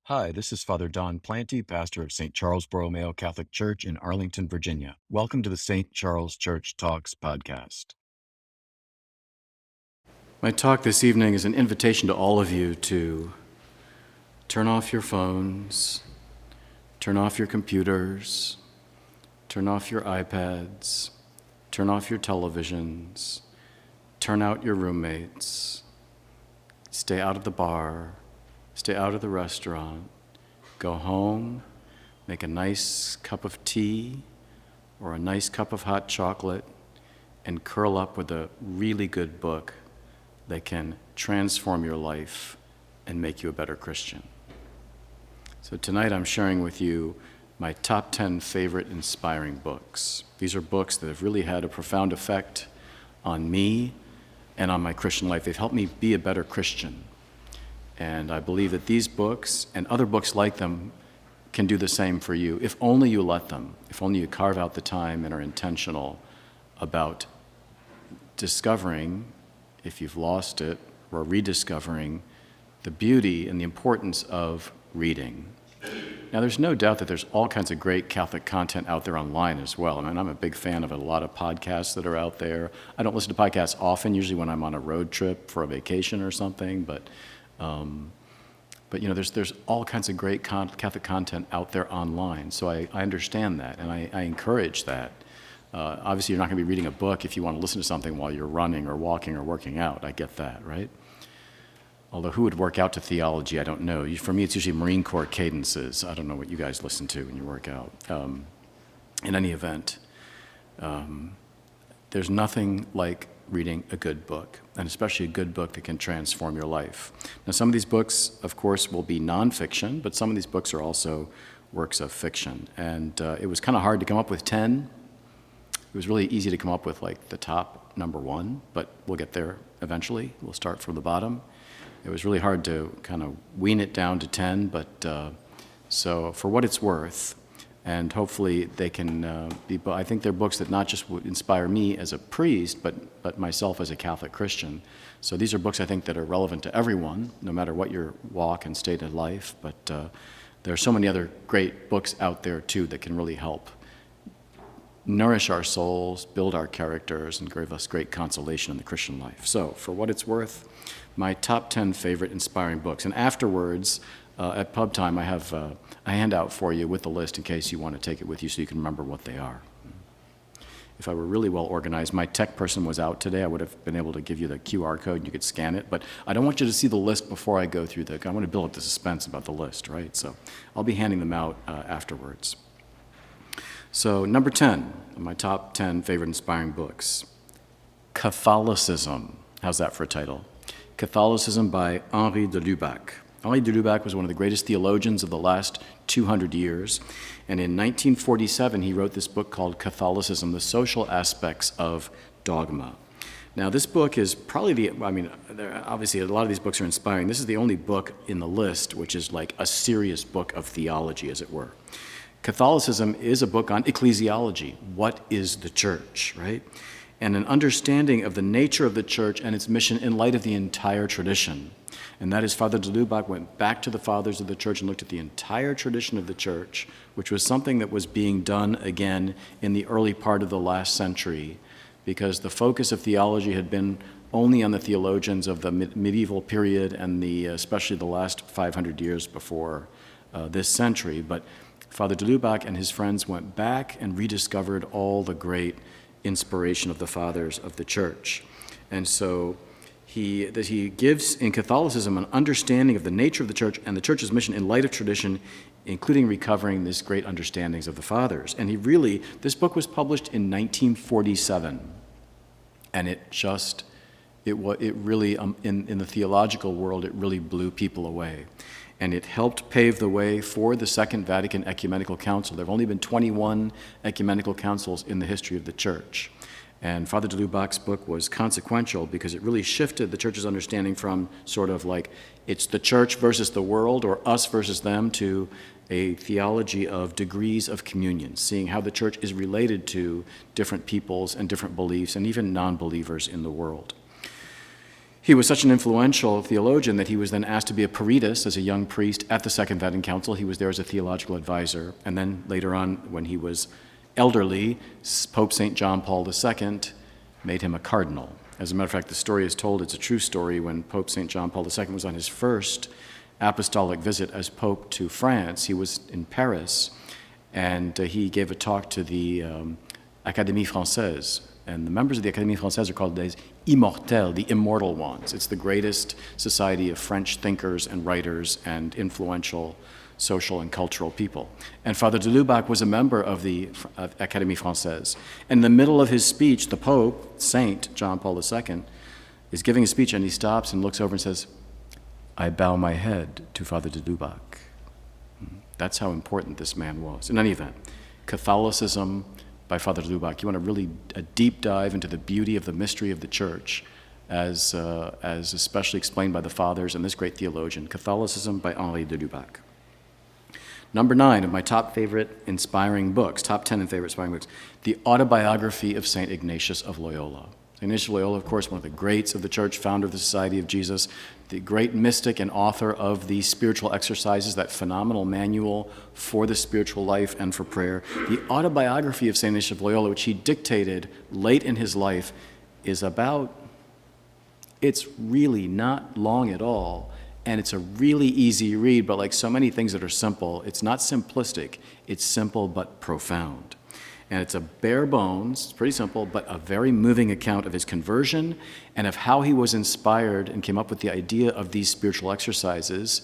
Hi, this is Father Don Planty, pastor of St. Charles Borromeo Catholic Church in Arlington, Virginia. Welcome to the St. Charles Church Talks podcast. My talk this evening is an invitation to all of you to turn off your phones, turn off your computers, turn off your iPads, turn off your televisions, turn out your roommates, stay out of the bar, stay out of the restaurant, go home, make a nice cup of tea or a nice cup of hot chocolate, and curl up with a really good book that can transform your life and make you a better Christian. So tonight I'm sharing with you my top 10 favorite inspiring books. These are books that have really had a profound effect on me and on my Christian life. They've helped me be a better Christian. And I believe that these books and other books like them can do the same for you, if only you let them, if only you carve out the time and are intentional about discovering, if you've lost it, or rediscovering the beauty and the importance of reading. Now, there's no doubt that there's all kinds of great Catholic content out there online as well. I mean, I'm a big fan of a lot of podcasts that are out there. I don't listen to podcasts often, usually when I'm on a road trip for a vacation or something, but you know, there's all kinds of great Catholic content out there online. So I understand that, and I encourage that. Obviously, you're not going to be reading a book if you want to listen to something while you're running or walking or working out. I get that, right? Although who would work out to theology, I don't know. For me, it's usually Marine Corps cadences. I don't know what you guys listen to when you work out. In any event, there's nothing like reading a good book, and especially a good book that can transform your life. Now, some of these books, of course, will be nonfiction, but some of these books are also works of fiction. And it was kind of hard to come up with 10. It was really easy to come up with like the top number one, but we'll get there eventually. We'll start from the bottom. It was really hard to kind of wean it down to 10, but so for what it's worth, and hopefully they can be, I think they're books that not just would inspire me as a priest, but myself as a Catholic Christian. So these are books I think that are relevant to everyone, no matter what your walk and state of life, but there are so many other great books out there too that can really help nourish our souls, build our characters, and give us great consolation in the Christian life. So for what it's worth, my top 10 favorite inspiring books. And afterwards, at pub time, I have a handout for you with the list in case you want to take it with you so you can remember what they are. If I were really well organized, my tech person was out today, I would have been able to give you the QR code and you could scan it, but I don't want you to see the list before I go through I want to build up the suspense about the list, right? So I'll be handing them out afterwards. So number 10, my top 10 favorite inspiring books, Catholicism. How's that for a title? Catholicism by Henri de Lubac. Henri de Lubac was one of the greatest theologians of the last 200 years, and in 1947 he wrote this book called Catholicism, the Social Aspects of Dogma. Now this book is probably obviously a lot of these books are inspiring. This is the only book in the list which is like a serious book of theology, as it were. Catholicism is a book on ecclesiology. What is the church, right? And an understanding of the nature of the church and its mission in light of the entire tradition. And that is, Father de Lubac went back to the fathers of the church and looked at the entire tradition of the church, which was something that was being done again in the early part of the last century, because the focus of theology had been only on the theologians of the medieval period and especially the last 500 years before this century. But Father de Lubac and his friends went back and rediscovered all the great inspiration of the fathers of the church. And so he gives in Catholicism an understanding of the nature of the church and the church's mission in light of tradition, including recovering these great understandings of the fathers. And this book was published in 1947, and in the theological world, it really blew people away. And it helped pave the way for the Second Vatican Ecumenical Council. There have only been 21 ecumenical councils in the history of the church. And Father de Lubac's book was consequential because it really shifted the church's understanding from sort of like it's the church versus the world or us versus them to a theology of degrees of communion, seeing how the church is related to different peoples and different beliefs and even non-believers in the world. He was such an influential theologian that he was then asked to be a peritus as a young priest at the Second Vatican Council. He was there as a theological advisor. And then later on, when he was elderly, Pope St. John Paul II made him a cardinal. As a matter of fact, the story is told, it's a true story, when Pope St. John Paul II was on his first apostolic visit as Pope to France. He was in Paris, and he gave a talk to the Académie Française. And the members of the Académie Française are called des immortels, the immortal ones. It's the greatest society of French thinkers and writers and influential social and cultural people. And Father de Lubac was a member of the Académie Française. In the middle of his speech, the Pope, Saint John Paul II, is giving a speech, and he stops and looks over and says, "I bow my head to Father de Lubac." That's how important this man was. In any event, Catholicism by Father de Lubac. You want a deep dive into the beauty of the mystery of the Church, as especially explained by the Fathers and this great theologian, Catholicism by Henri de Lubac. Number 9 of my top 10 favorite inspiring books, the autobiography of St. Ignatius of Loyola. St. Ignatius of Loyola, of course, one of the greats of the Church, founder of the Society of Jesus, the great mystic and author of the spiritual exercises, that phenomenal manual for the spiritual life and for prayer. The autobiography of St. Ignatius of Loyola, which he dictated late in his life, is it's really not long at all, and it's a really easy read, but like so many things that are simple, it's not simplistic, it's simple but profound. And it's a bare bones, it's pretty simple, but a very moving account of his conversion and of how he was inspired and came up with the idea of these spiritual exercises,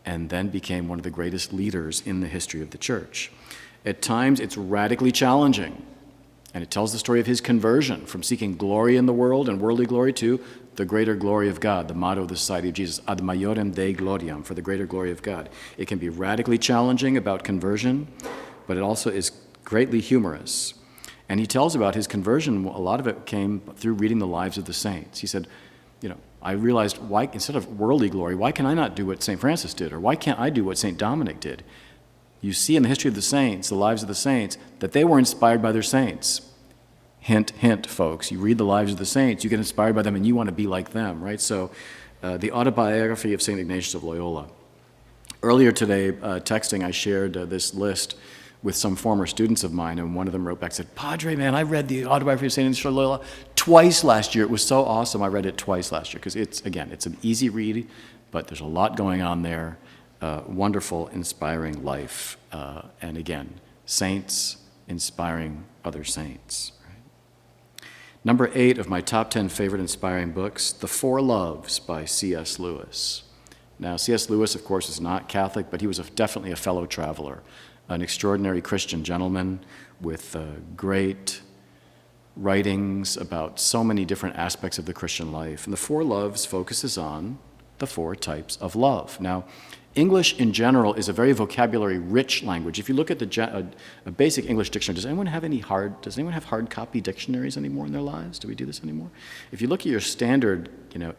and then became one of the greatest leaders in the history of the Church. At times, it's radically challenging, and it tells the story of his conversion from seeking glory in the world and worldly glory to the greater glory of God, the motto of the Society of Jesus, ad maiorem Dei gloriam, for the greater glory of God. It can be radically challenging about conversion, but it also is greatly humorous. And he tells about his conversion. A lot of it came through reading the lives of the saints. He said, I realized, why, instead of worldly glory, why can I not do what St. Francis did? Or why can't I do what St. Dominic did? You see in the history of the saints, the lives of the saints, that they were inspired by their saints. Hint, hint, folks. You read the lives of the saints, you get inspired by them, and you want to be like them, right? So the autobiography of St. Ignatius of Loyola. Earlier today, texting, I shared this list with some former students of mine, and one of them wrote back and said, "Padre, man, I read the autobiography of St. Ignatius of Loyola twice last year. It was so awesome. I read it twice last year," because it's an easy read, but there's a lot going on there. Wonderful, inspiring life. And again, saints inspiring other saints. Right? Number 8 of my top 10 favorite inspiring books, The Four Loves by C.S. Lewis. Now, C.S. Lewis, of course, is not Catholic, but he was definitely a fellow traveler. An extraordinary Christian gentleman with great writings about so many different aspects of the Christian life. And The Four Loves focuses on the 4 types of love. Now, English in general is a very vocabulary-rich language. If you look at a basic English dictionary, does anyone have hard copy dictionaries anymore in their lives? Do we do this anymore? If you look at your standard,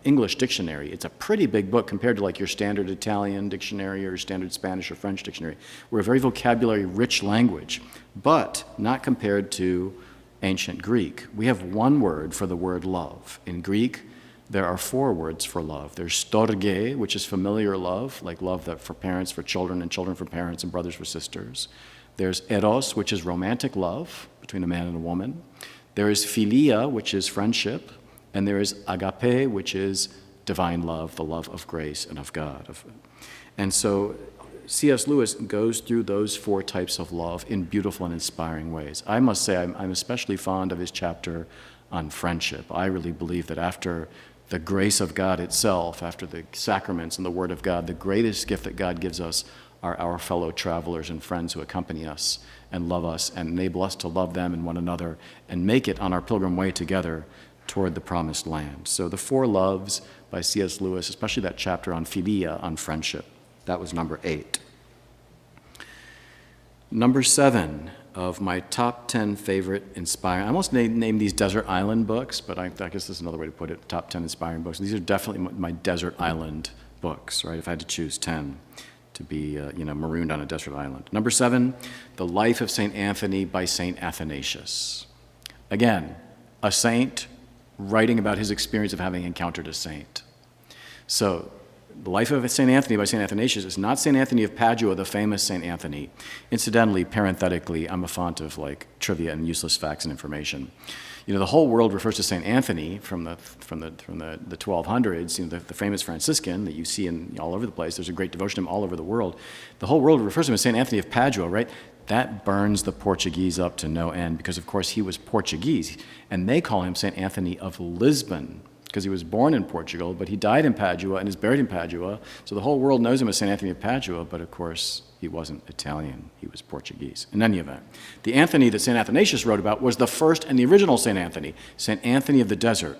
English dictionary, it's a pretty big book compared to like your standard Italian dictionary or standard Spanish or French dictionary. We're a very vocabulary-rich language, but not compared to ancient Greek. We have one word for the word love. In Greek, there are 4 words for love. There's storge, which is familiar love, like love that for parents for children and children for parents and brothers for sisters. There's eros, which is romantic love between a man and a woman. There is philia, which is friendship. And there is agape, which is divine love, the love of grace and of God. And so C.S. Lewis goes through those 4 types of love in beautiful and inspiring ways. I must say I'm especially fond of his chapter on friendship. I really believe that after the grace of God itself, after the sacraments and the Word of God, the greatest gift that God gives us are our fellow travelers and friends who accompany us and love us and enable us to love them and one another and make it on our pilgrim way together toward the promised land. So The Four Loves by C.S. Lewis, especially that chapter on philia, on friendship. That was number 8. Number 7 of my top 10 favorite inspiring, I almost named these desert island books, but I guess this is another way to put it, top 10 inspiring books. These are definitely my desert island books, right? If I had to choose 10 to be, marooned on a desert island. Number 7, The Life of St. Anthony by St. Athanasius. Again, a saint writing about his experience of having encountered a saint. So the Life of St. Anthony by St. Athanasius is not St. Anthony of Padua, the famous St. Anthony. Incidentally, parenthetically, I'm a font of trivia and useless facts and information. The whole world refers to St. Anthony from the 1200s, the famous Franciscan that you see all over the place. There's a great devotion to him all over the world. The whole world refers to him as St. Anthony of Padua, right? That burns the Portuguese up to no end because, of course, he was Portuguese. And they call him St. Anthony of Lisbon because he was born in Portugal, but he died in Padua and is buried in Padua. So the whole world knows him as St. Anthony of Padua, but of course, he wasn't Italian. He was Portuguese. In any event, the Anthony that St. Athanasius wrote about was the first and the original St. Anthony of the Desert,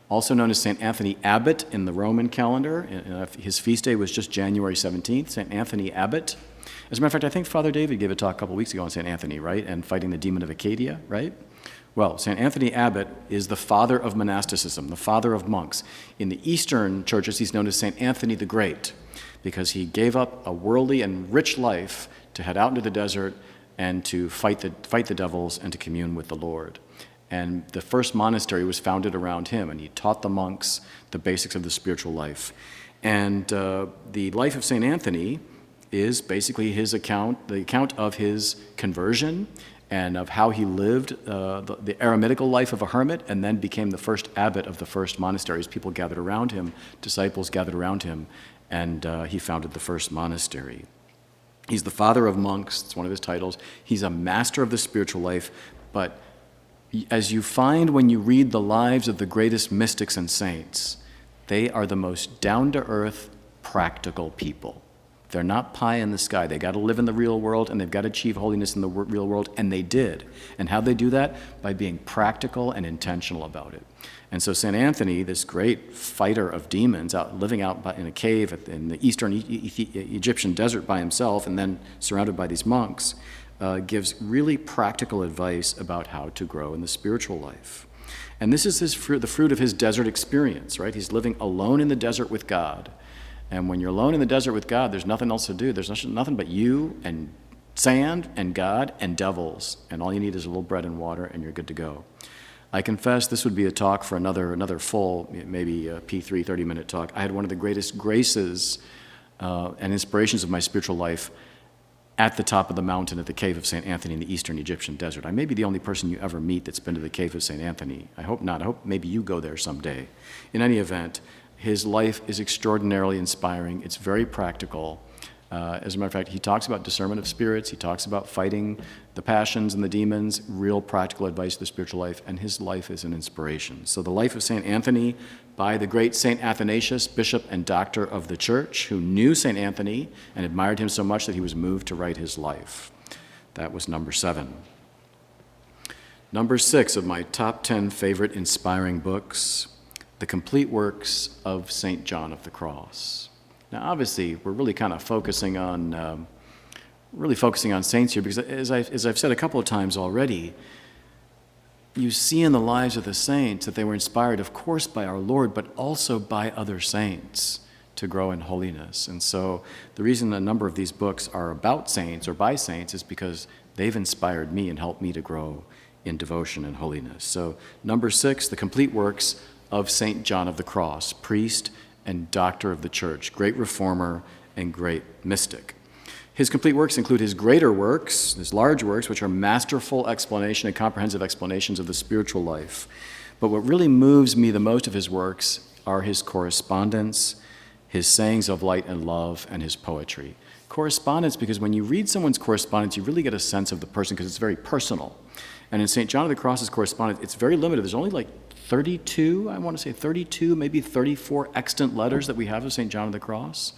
also known as St. Anthony Abbot in the Roman calendar. His feast day was just January 17th, St. Anthony Abbot. As a matter of fact, I think Father David gave a talk a couple weeks ago on St. Anthony, right? And fighting the demon of Acadia, right? Well, St. Anthony Abbot is the father of monasticism, the father of monks. In the Eastern churches, he's known as St. Anthony the Great because he gave up a worldly and rich life to head out into the desert and to fight the devils and to commune with the Lord. And the first monastery was founded around him, and he taught the monks the basics of the spiritual life. And the life of St. Anthony is basically the account of his conversion and of how he lived the eremitical life of a hermit and then became the first abbot of the first monasteries. People gathered around him, disciples gathered around him, and he founded the first monastery. He's the father of monks, it's one of his titles. He's a master of the spiritual life, but as you find when you read the lives of the greatest mystics and saints, they are the most down-to-earth, practical people. They're not pie in the sky. They got to live in the real world, and they've got to achieve holiness in the real world, and they did. And how they do that? By being practical and intentional about it. And so St. Anthony, this great fighter of demons, living out in a cave in the eastern Egyptian desert by himself, and then surrounded by these monks, gives really practical advice about how to grow in the spiritual life. And this is the fruit of his desert experience, right? He's living alone in the desert with God. And when you're alone in the desert with God, there's nothing else to do. There's nothing but you and sand and God and devils. And all you need is a little bread and water, and you're good to go. I confess this would be a talk for another full, maybe a P3 30-minute talk. I had one of the greatest graces and inspirations of my spiritual life at the top of the mountain at the cave of St. Anthony in the eastern Egyptian desert. I may be the only person you ever meet that's been to the cave of St. Anthony. I hope not. I hope maybe you go there someday. In any event, his life is extraordinarily inspiring. It's very practical. As a matter of fact, he talks about discernment of spirits. He talks about fighting the passions and the demons, real practical advice to the spiritual life, and his life is an inspiration. So the life of St. Anthony by the great St. Athanasius, bishop and doctor of the church, who knew St. Anthony and admired him so much that he was moved to write his life. That was number 7. Number 6 of my top 10 favorite inspiring books, The Complete Works of St. John of the Cross. Now, obviously, we're really kind of focusing on saints here because, as I've said a couple of times already, you see in the lives of the saints that they were inspired, of course, by our Lord, but also by other saints to grow in holiness. And so the reason a number of these books are about saints or by saints is because they've inspired me and helped me to grow in devotion and holiness. So number 6, The Complete Works of St. John of the Cross, priest and doctor of the church, great reformer and great mystic. His complete works include his greater works, his large works, which are masterful explanation and comprehensive explanations of the spiritual life. But what really moves me the most of his works are his correspondence, his sayings of light and love, and his poetry. Correspondence, because when you read someone's correspondence, you really get a sense of the person because it's very personal. And in St. John of the Cross's correspondence, it's very limited. There's only like 32, maybe 34 extant letters that we have of St. John of the Cross.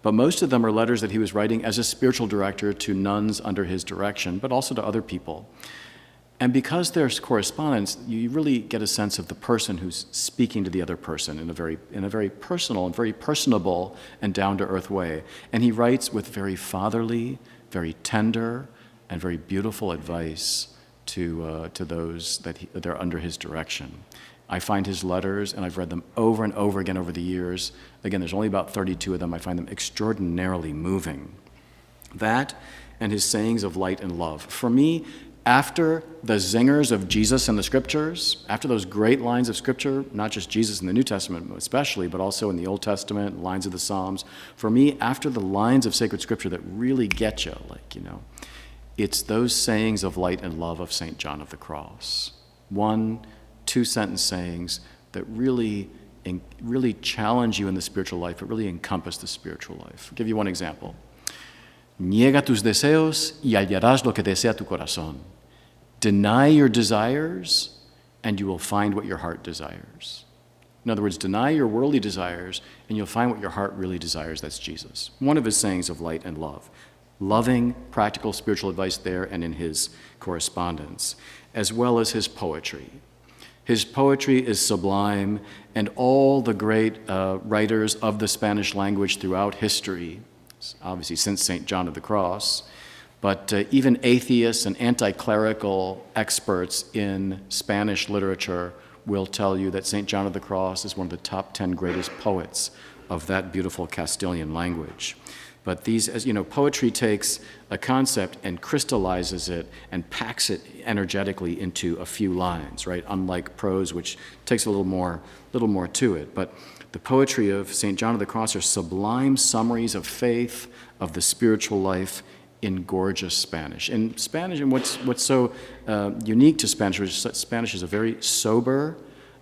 But most of them are letters that he was writing as a spiritual director to nuns under his direction, but also to other people. And because there's correspondence, you really get a sense of the person who's speaking to the other person in a very personal and very personable and down-to-earth way. And he writes with very fatherly, very tender, and very beautiful advice to those that are under his direction. I find his letters, and I've read them over and over again over the years. Again, there's only about 32 of them. I find them extraordinarily moving. That and his sayings of light and love. For me, After the zingers of Jesus in the scriptures, after those great lines of scripture, not just Jesus in the New Testament especially, but also in the Old Testament, lines of the Psalms, for me, after the lines of sacred scripture that really get you, it's those sayings of light and love of St. John of the Cross. 1, 2-sentence sayings that really challenge you in the spiritual life, but really encompass the spiritual life. I'll give you one example. Niega tus deseos y hallarás lo que desea tu corazón. Deny your desires, and you will find what your heart desires. In other words, deny your worldly desires, and you'll find what your heart really desires. That's Jesus. One of his sayings of light and love. Loving, practical spiritual advice there and in his correspondence, as well as his poetry. His poetry is sublime, and all the great writers of the Spanish language throughout history, obviously since St. John of the Cross, but even atheists and anti-clerical experts in Spanish literature will tell you that St. John of the Cross is one of the top 10 greatest poets of that beautiful Castilian language. But these, as you know, poetry takes a concept and crystallizes it and packs it energetically into a few lines, right? Unlike prose, which takes a little more to it. But the poetry of St. John of the Cross are sublime summaries of faith, of the spiritual life in gorgeous Spanish. In Spanish, and what's so unique to Spanish is a very sober,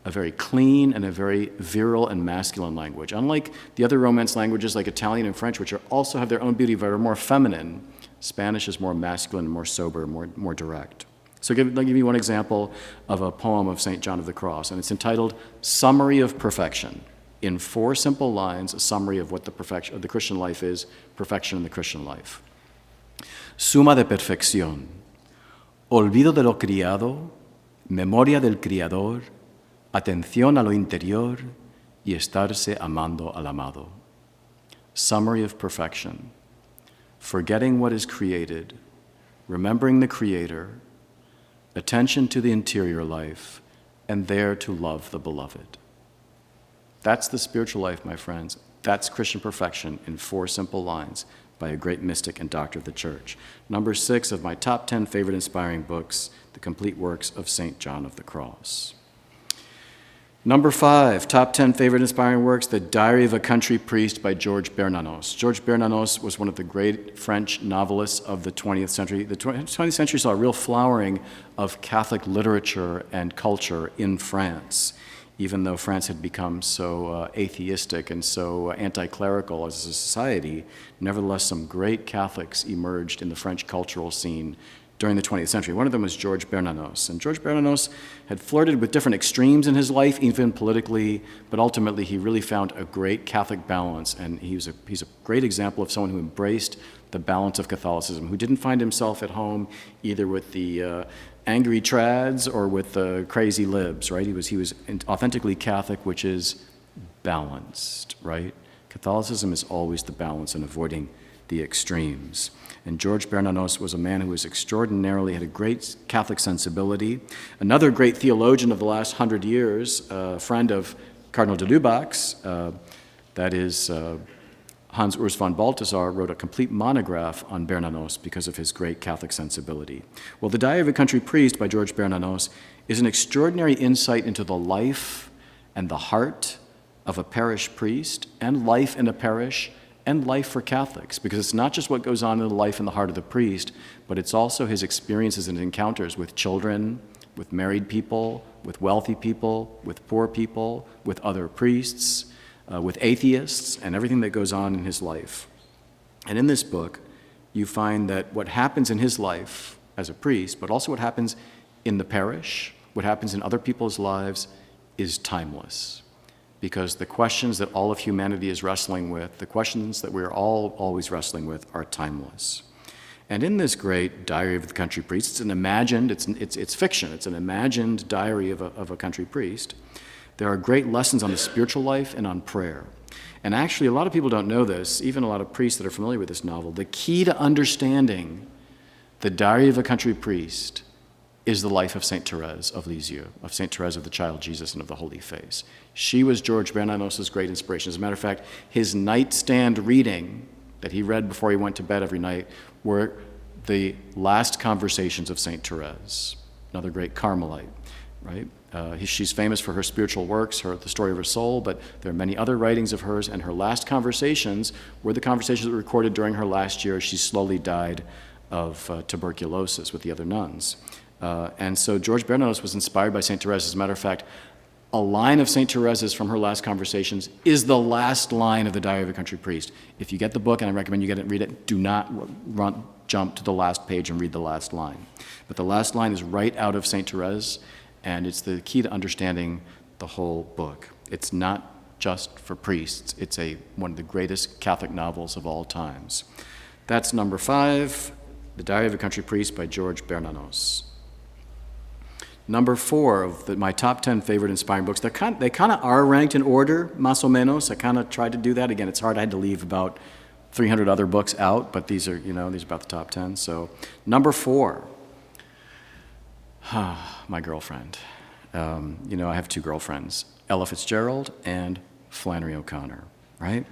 a very clean, and a very virile and masculine language. Unlike the other Romance languages like Italian and French, which also have their own beauty but are more feminine, Spanish is more masculine, more sober, more direct. So I'll give you one example of a poem of St. John of the Cross, and it's entitled Summary of Perfection. In 4 simple lines, a summary of what the perfection of the Christian life is, perfection in the Christian life. Suma de perfección, olvido de lo criado, memoria del Criador, atención a lo interior y estarse amando al amado. Summary of perfection. Forgetting what is created, remembering the Creator, attention to the interior life, and there to love the beloved. That's the spiritual life, my friends. That's Christian perfection in 4 simple lines by a great mystic and doctor of the Church. Number 6 of my top 10 favorite inspiring books, the complete works of St. John of the Cross. Number 5, top 10 favorite inspiring works, The Diary of a Country Priest by George Bernanos. George Bernanos was one of the great French novelists of the 20th century. The 20th century saw a real flowering of Catholic literature and culture in France, even though France had become so atheistic and so anti-clerical as a society. Nevertheless, some great Catholics emerged in the French cultural scene during the 20th century. One of them was George Bernanos. And George Bernanos had flirted with different extremes in his life, even politically, but ultimately he really found a great Catholic balance, and he's a great example of someone who embraced the balance of Catholicism, who didn't find himself at home either with the angry trads or with the crazy libs, right? He was authentically Catholic, which is balanced, right? Catholicism is always the balance and avoiding the extremes. And George Bernanos was a man who was extraordinarily, had a great Catholic sensibility. Another great theologian of the last 100 years, a friend of Cardinal de Lubac's, that is Hans Urs von Balthasar, wrote a complete monograph on Bernanos because of his great Catholic sensibility. Well, The Diary of a Country Priest by George Bernanos is an extraordinary insight into the life and the heart of a parish priest, and life in a parish, and life for Catholics, because it's not just what goes on in the life and the heart of the priest, but it's also his experiences and encounters with children, with married people, with wealthy people, with poor people, with other priests, with atheists, and everything that goes on in his life. And in this book, you find that what happens in his life as a priest, but also what happens in the parish, what happens in other people's lives, is timeless. Because the questions that all of humanity is wrestling with, the questions that we're all always wrestling with, are timeless. And in this great Diary of the Country Priest, it's an imagined, it's fiction, it's an imagined diary of a country priest. There are great lessons on the spiritual life and on prayer. And actually, a lot of people don't know this, even a lot of priests that are familiar with this novel. The key to understanding The Diary of a Country Priest is the life of St. Therese of Lisieux, of St. Therese of the Child Jesus and of the Holy Face. She was George Bernanos' great inspiration. As a matter of fact, his nightstand reading that he read before he went to bed every night were The Last Conversations of St. Therese, another great Carmelite, right? She's famous for her spiritual works, the story of her soul, but there are many other writings of hers, and her last conversations were the conversations that were recorded during her last year. She slowly died of tuberculosis with the other nuns. And so George Bernanos was inspired by St. Therese. As a matter of fact, a line of St. Therese's from her last conversations is the last line of the Diary of a Country Priest. If you get the book, and I recommend you get it and read it, do not jump to the last page and read the last line. But the last line is right out of St. Therese, and it's the key to understanding the whole book. It's not just for priests. It's one of the greatest Catholic novels of all times. That's number 5, The Diary of a Country Priest by George Bernanos. Number 4 of my top 10 favorite inspiring books. They kind of are ranked in order, más o menos. I kind of tried to do that. Again, it's hard. I had to leave about 300 other books out, but these are about the top 10. So number 4, my girlfriend. I have 2 girlfriends, Ella Fitzgerald and Flannery O'Connor, right?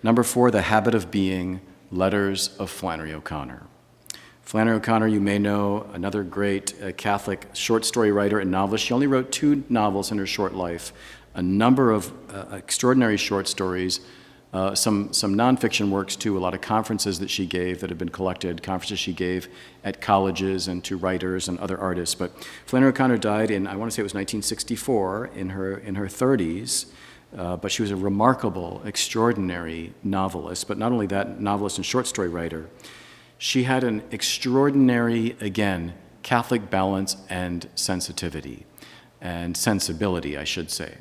Number 4, The Habit of Being, Letters of Flannery O'Connor. Flannery O'Connor, you may know, another great Catholic short story writer and novelist. She only wrote 2 novels in her short life, a number of extraordinary short stories, some nonfiction works too, a lot of conferences that she gave that have been collected, conferences she gave at colleges and to writers and other artists. But Flannery O'Connor died in, I want to say it was 1964, in her 30s. But she was a remarkable, extraordinary novelist. But not only that, novelist and short story writer. She had an extraordinary, again, Catholic balance and sensitivity, and sensibility, I should say.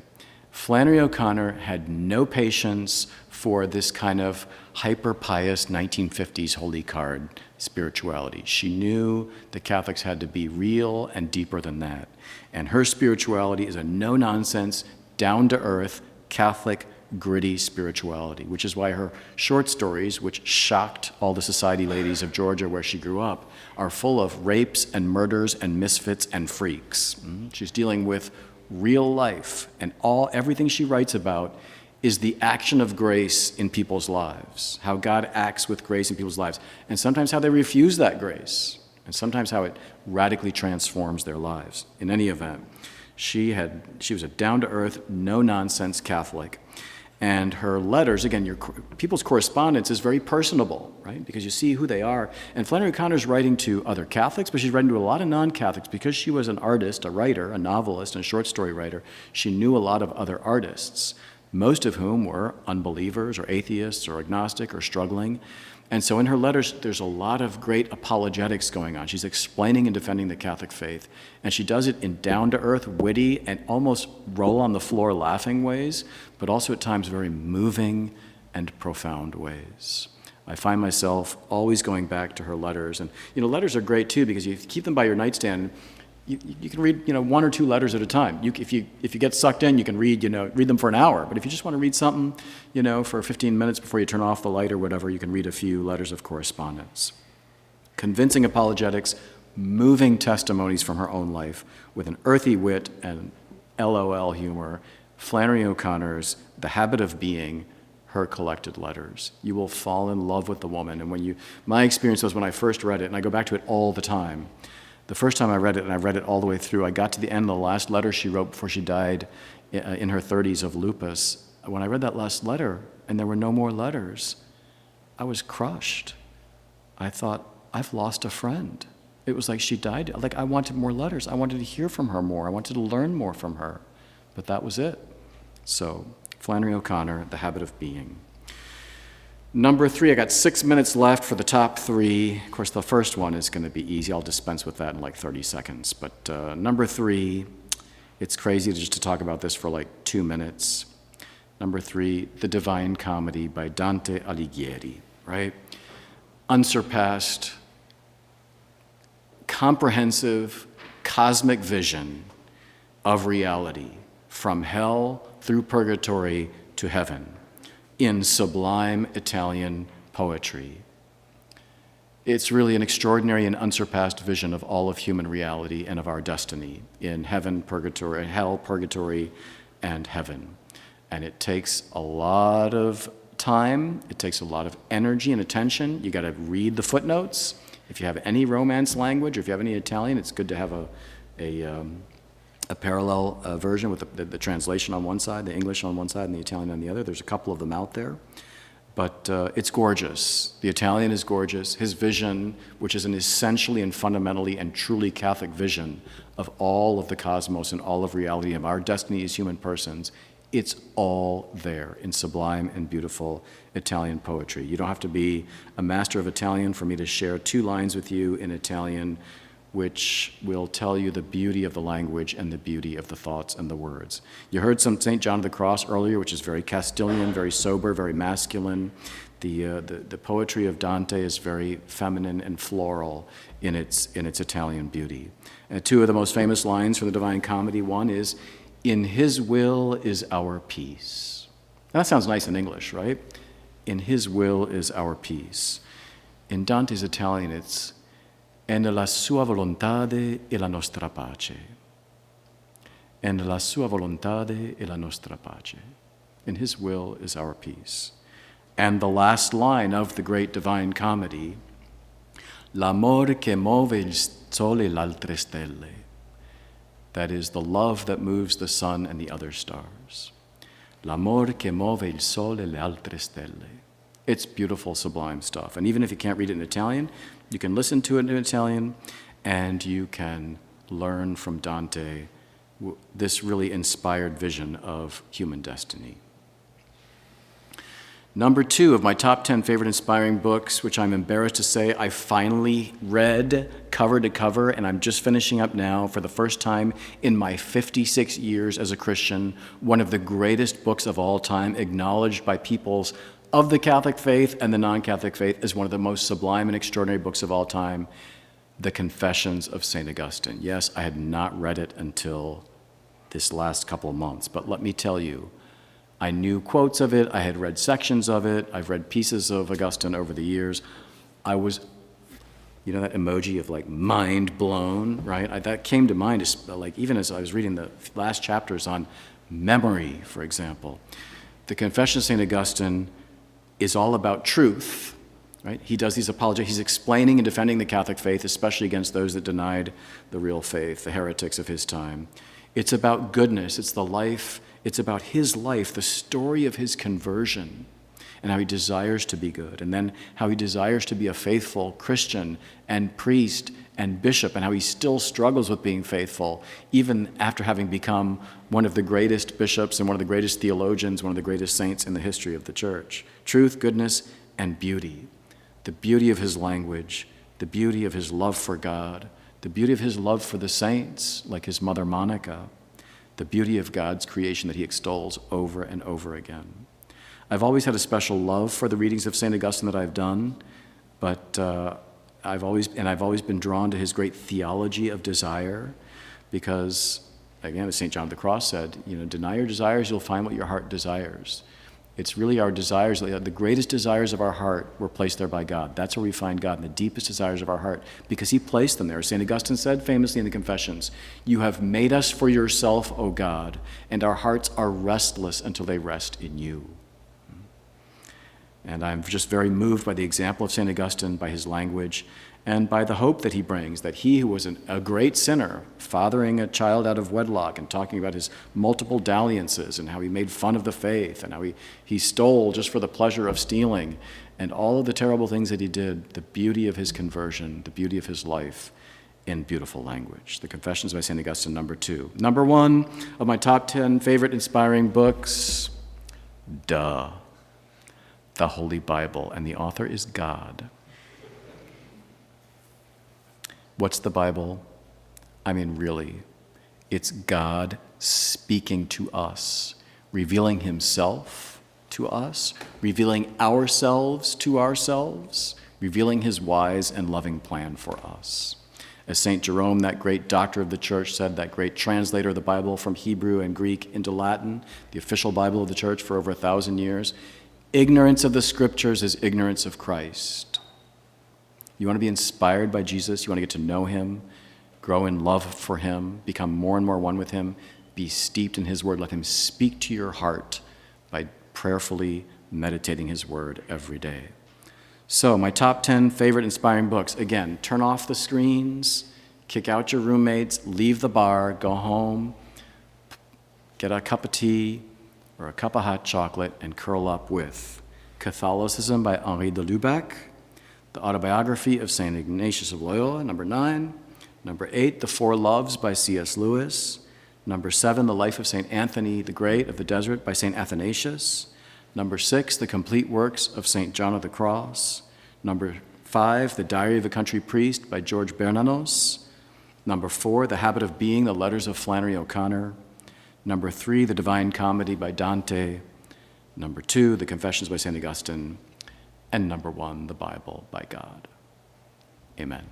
Flannery O'Connor had no patience for this kind of hyper-pious 1950s holy card spirituality. She knew the Catholics had to be real and deeper than that. And her spirituality is a no-nonsense, down-to-earth, Catholic, gritty spirituality, which is why her short stories, which shocked all the society ladies of Georgia where she grew up, are full of rapes and murders and misfits and freaks. She's dealing with real life, and everything she writes about is the action of grace in people's lives, how God acts with grace in people's lives, and sometimes how they refuse that grace, and sometimes how it radically transforms their lives. In any event, she was a down-to-earth, no-nonsense Catholic. And her letters, again, people's correspondence is very personable, right? Because you see who they are. And Flannery O'Connor's writing to other Catholics, but she's writing to a lot of non-Catholics. Because she was an artist, a writer, a novelist, and a short story writer, she knew a lot of other artists, most of whom were unbelievers or atheists or agnostic or struggling. And so in her letters, there's a lot of great apologetics going on. She's explaining and defending the Catholic faith. And she does it in down-to-earth, witty, and almost roll-on-the-floor laughing ways, but also at times very moving and profound ways. I find myself always going back to her letters. And, letters are great, too, because you keep them by your nightstand. You can read, 1 or 2 letters at a time. If you get sucked in, you can read them for an hour. But if you just want to read something, for 15 minutes before you turn off the light or whatever, you can read a few letters of correspondence. Convincing apologetics, moving testimonies from her own life with an earthy wit and LOL humor. Flannery O'Connor's The Habit of Being, her collected letters. You will fall in love with the woman. And my experience was when I first read it, and I go back to it all the time. The first time I read it, and I read it all the way through, I got to the end of the last letter she wrote before she died in her 30s of lupus. When I read that last letter, and there were no more letters, I was crushed. I thought, I've lost a friend. It was like she died. Like, I wanted more letters. I wanted to hear from her more. I wanted to learn more from her. But that was it. So, Flannery O'Connor, The Habit of Being. Number 3, I got 6 minutes left for the top 3. Of course, the first one is going to be easy. I'll dispense with that in like 30 seconds. But number 3, it's crazy just to talk about this for like 2 minutes. Number 3, The Divine Comedy by Dante Alighieri, right? Unsurpassed, comprehensive, cosmic vision of reality from hell through purgatory to heaven in sublime Italian poetry. It's really an extraordinary and unsurpassed vision of all of human reality and of our destiny in heaven, purgatory, hell, purgatory, and heaven. And it takes a lot of time, it takes a lot of energy and attention. You got to read the footnotes, If you have any Romance language, or if you have any Italian, it's good to have a parallel version with the translation on one side, the English on one side, and the Italian on the other. There's a couple of them out there. But it's gorgeous. The Italian is gorgeous. His vision, which is an essentially and fundamentally and truly Catholic vision of all of the cosmos and all of reality, of our destiny as human persons, it's all there in sublime and beautiful Italian poetry. You don't have to be a master of Italian for me to share 2 lines with you in Italian, which will tell you the beauty of the language and the beauty of the thoughts and the words. You heard some St. John of the Cross earlier, which is very Castilian, very sober, very masculine. The poetry of Dante is very feminine and floral in its Italian beauty. And 2 of the most famous lines from the Divine Comedy, one is, "In his will is our peace." Now, that sounds nice in English, right? In his will is our peace. In Dante's Italian, it's, "E nella sua volontade e la nostra pace." E nella sua volontade e la nostra pace. In his will is our peace. And the last line of the great Divine Comedy, "L'amor che muove il sole e l'altre stelle." That is, the love that moves the sun and the other stars. L'amor che muove il sole e le altre stelle. It's beautiful, sublime stuff. And even if you can't read it in Italian, you can listen to it in Italian, and you can learn from Dante this really inspired vision of human destiny. Number 2 of my top 10 favorite inspiring books, which I'm embarrassed to say I finally read cover to cover, and I'm just finishing up now for the first time in my 56 years as a Christian, one of the greatest books of all time, acknowledged by peoples of the Catholic faith and the non-Catholic faith as one of the most sublime and extraordinary books of all time, The Confessions of St. Augustine. Yes, I had not read it until this last couple of months, but let me tell you, I knew quotes of it, I had read sections of it, I've read pieces of Augustine over the years. I was, you know that emoji of like mind blown, right? That came to mind, like even as I was reading the last chapters on memory, for example. The Confession of St. Augustine is all about truth, right? He does these apologetics. He's explaining and defending the Catholic faith, especially against those that denied the real faith, the heretics of his time. It's about goodness. It's the life. It's about his life, the story of his conversion, and how he desires to be good, and then how he desires to be a faithful Christian and priest and bishop, and how he still struggles with being faithful, even after having become one of the greatest bishops and one of the greatest theologians, one of the greatest saints in the history of the church. Truth, goodness, and beauty. The beauty of his language, the beauty of his love for God, the beauty of his love for the saints, like his mother Monica, the beauty of God's creation that he extols over and over again. I've always had a special love for the readings of St. Augustine that I've done, but I've always been drawn to his great theology of desire, because, again, as St. John of the Cross said, deny your desires, you'll find what your heart desires. It's really our desires, the greatest desires of our heart were placed there by God. That's where we find God, in the deepest desires of our heart, because he placed them there. St. Augustine said famously in the Confessions, "You have made us for yourself, O God, and our hearts are restless until they rest in you." And I'm just very moved by the example of St. Augustine, by his language, and by the hope that he brings, that he who was a great sinner, fathering a child out of wedlock and talking about his multiple dalliances and how he made fun of the faith and how he stole just for the pleasure of stealing, and all of the terrible things that he did, the beauty of his conversion, the beauty of his life in beautiful language. The Confessions by St. Augustine, number 2. Number 1 of my top 10 favorite inspiring books, the Holy Bible, and the author is God. What's the Bible? I mean, really, it's God speaking to us, revealing himself to us, revealing ourselves to ourselves, revealing his wise and loving plan for us. As St. Jerome, that great doctor of the church, said, that great translator of the Bible from Hebrew and Greek into Latin, the official Bible of the church for over 1,000 years, ignorance of the scriptures is ignorance of Christ. You want to be inspired by Jesus, you want to get to know him, grow in love for him, become more and more one with him, be steeped in his word, let him speak to your heart by prayerfully meditating his word every day. So, my top 10 favorite inspiring books. Again, turn off the screens, kick out your roommates, leave the bar, go home, get a cup of tea or a cup of hot chocolate, and curl up with Catholicism by Henri de Lubac, The Autobiography of St. Ignatius of Loyola, number 9. Number 8, The Four Loves by C.S. Lewis. Number 7, The Life of St. Anthony the Great of the Desert by St. Athanasius. Number 6, The Complete Works of St. John of the Cross. Number 5, The Diary of a Country Priest by George Bernanos. Number 4, The Habit of Being, The Letters of Flannery O'Connor. Number 3, The Divine Comedy by Dante. Number 2, The Confessions by St. Augustine. And number 1, the Bible by God. Amen.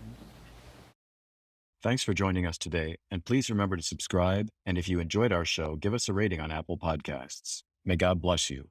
Thanks for joining us today, and please remember to subscribe, and if you enjoyed our show, give us a rating on Apple Podcasts. May God bless you.